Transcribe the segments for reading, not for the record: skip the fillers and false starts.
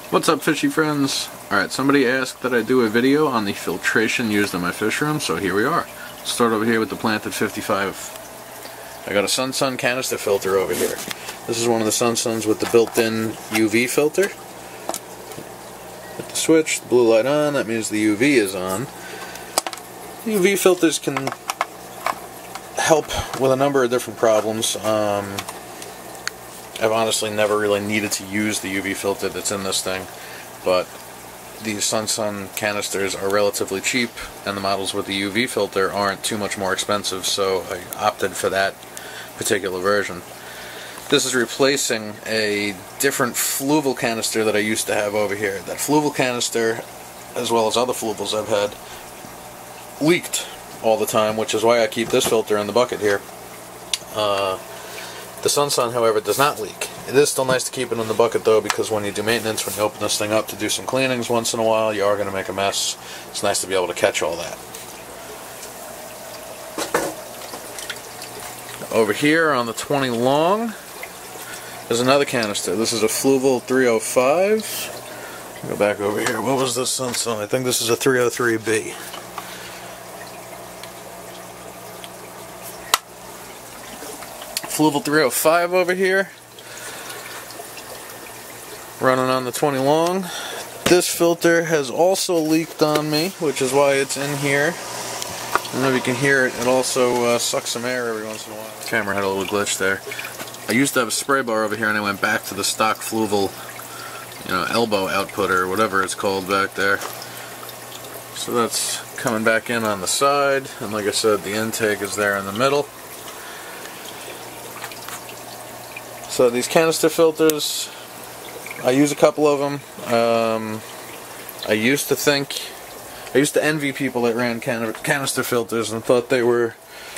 What's up, fishy friends? Alright, somebody asked that I do a video on the filtration used in my fish room, so here we are. Start over here with the planted 55. I got a Sun canister filter over here. This is one of the Suns with the built-in UV filter. Hit the switch, the blue light on, that means the UV is on. UV filters can help with a number of different problems. I've honestly never really needed to use the UV filter that's in this thing, but these Sun canisters are relatively cheap, and the models with the UV filter aren't too much more expensive, so I opted for that particular version. This is replacing a different fluval canister that I used to have over here. That fluval canister, as well as other fluvals I've had, leaked all the time, which is why I keep this filter in the bucket here. The Sun, however, does not leak. It is still nice to keep it in the bucket, though, because when you do maintenance, when you open this thing up to do some cleanings once in a while, you are going to make a mess. It's nice to be able to catch all that. Over here on the 20 long, there's another canister. This is a Fluval 305. Go back over here. What was this Sun? I think this is a 303B. Fluval 305 over here, running on the 20 long. This filter has also leaked on me, which is why it's in here. I don't know if you can hear it. It also sucks some air every once in a while. The camera had a little glitch there. I used to have a spray bar over here, and I went back to the stock Fluval, elbow output or whatever it's called back there. So that's coming back in on the side, and like I said, the intake is there in the middle. So these canister filters, I use a couple of them. I used to envy people that ran canister filters and thought they were,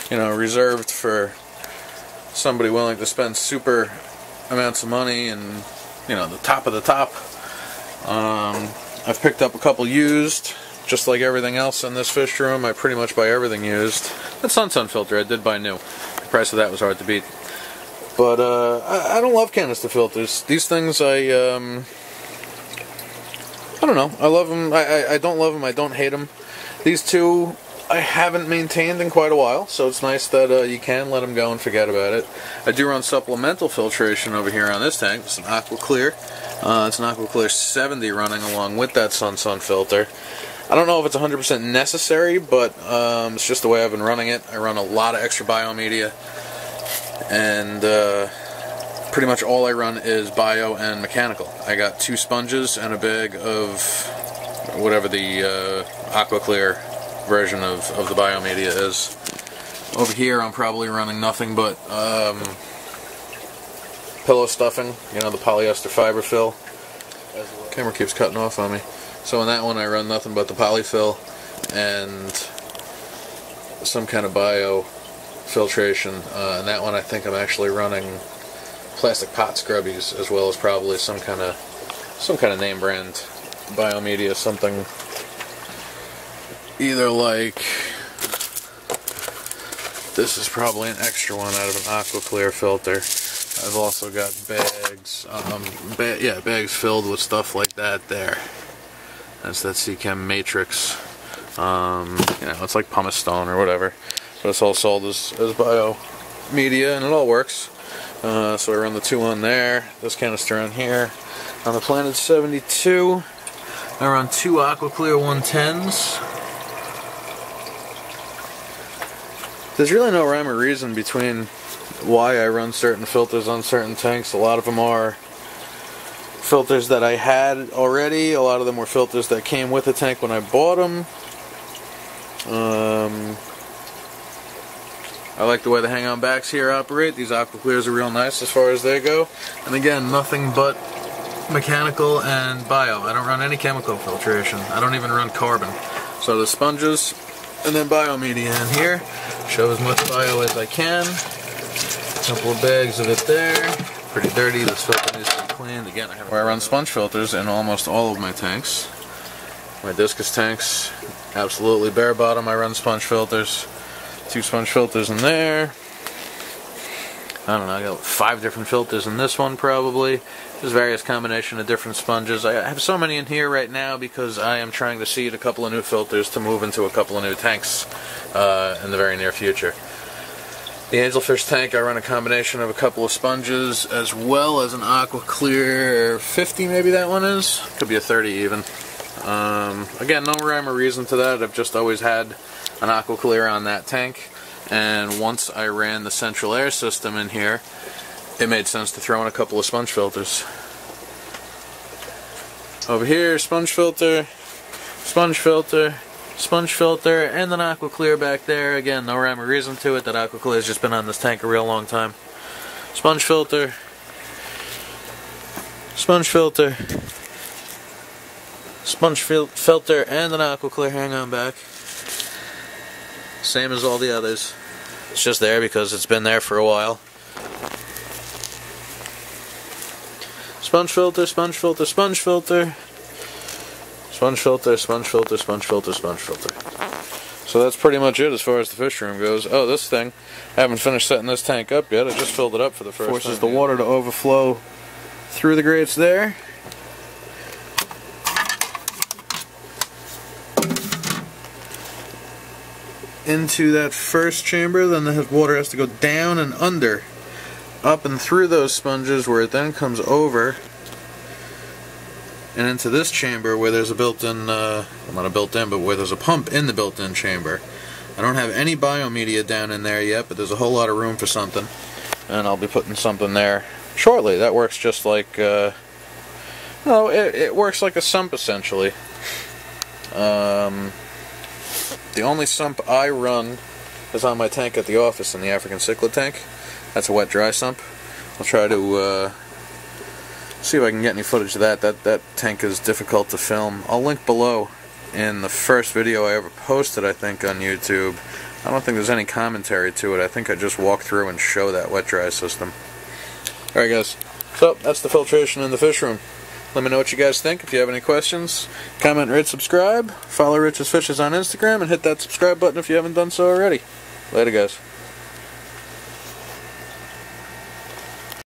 reserved for somebody willing to spend super amounts of money and, the top of the top. I've picked up a couple used, just like everything else in this fish room. I pretty much buy everything used. That Sun filter I did buy new. The price of that was hard to beat. But I don't love canister filters. These things, I don't know. I love them. I don't love them. I don't hate them. These two I haven't maintained in quite a while, so it's nice that you can let them go and forget about it. I do run supplemental filtration over here on this tank. It's an Aqua Clear. It's an Aqua Clear 70 running along with that Sun filter. I don't know if it's 100% necessary, but it's just the way I've been running it. I run a lot of extra biomedia. And pretty much all I run is bio and mechanical. I got 2 sponges and a bag of whatever the Aqua Clear version of the biomedia is. Over here I'm probably running nothing but pillow stuffing, the polyester fiber fill. Camera keeps cutting off on me. So in that one I run nothing but the polyfill and some kind of bio filtration. And that one I think I'm actually running plastic pot scrubbies, as well as probably some kind of name brand biomedia, something either like, this is probably an extra one out of an Aqua Clear filter. I've also got bags, bags filled with stuff like that there. That's that Seachem Matrix. It's like pumice stone or whatever. But it's all sold as bio media, and it all works. So I run the 2 on there, this canister on here. On the Planet 72, I run 2 Aqua Clear 110s. There's really no rhyme or reason between why I run certain filters on certain tanks. A lot of them are filters that I had already. A lot of them were filters that came with the tank when I bought them. I like the way the hang-on backs here operate. These Aqua Clears are real nice as far as they go. And again, nothing but mechanical and bio. I don't run any chemical filtration. I don't even run carbon. So the sponges and then biomedia in here. Show as much bio as I can. A couple of bags of it there. Pretty dirty. This filter needs to be cleaned. Again, I run sponge filters in almost all of my tanks. My discus tanks, absolutely bare bottom, I run sponge filters. 2 sponge filters in there. I don't know, I got 5 different filters in this one probably. There's various combination of different sponges. I have so many in here right now because I am trying to seed a couple of new filters to move into a couple of new tanks in the very near future. The angelfish tank, I run a combination of a couple of sponges as well as an aqua clear 50, maybe that one is. Could be a 30 even. Again, no rhyme or reason to that. I've just always had an aqua clear on that tank, and once I ran the central air system in here, it made sense to throw in a couple of sponge filters. Over here, sponge filter, sponge filter, sponge filter, and an aqua clear back there. Again, no rhyme or reason to it. That aqua clear has just been on this tank a real long time. Sponge filter, sponge filter, sponge filter, and an aqua clear. Hang on back. Same as all the others. It's just there because it's been there for a while. Sponge filter, sponge filter, sponge filter, sponge filter, sponge filter, sponge filter, sponge filter. So that's pretty much it as far as the fish room goes. Oh, this thing, I haven't finished setting this tank up yet. I just filled it up for the first time. Forces the water to overflow through the grates there. Into that first chamber, then the water has to go down and under, up and through those sponges, where it then comes over and into this chamber where there's a built-in, well, not a built-in, but where there's a pump in the built-in chamber. I don't have any biomedia down in there yet, but there's a whole lot of room for something, and I'll be putting something there shortly. That works just like, it works like a sump essentially. The only sump I run is on my tank at the office in the African cichlid tank. That's a wet dry sump. I'll try to see if I can get any footage of that. That tank is difficult to film. I'll link below in the first video I ever posted, I think, on YouTube. I don't think there's any commentary to it. I think I just walk through and show that wet dry system. Alright guys, so that's the filtration in the fish room. Let me know what you guys think. If you have any questions, comment, rate, subscribe. Follow Rich's Fishes on Instagram and hit that subscribe button if you haven't done so already. Later guys.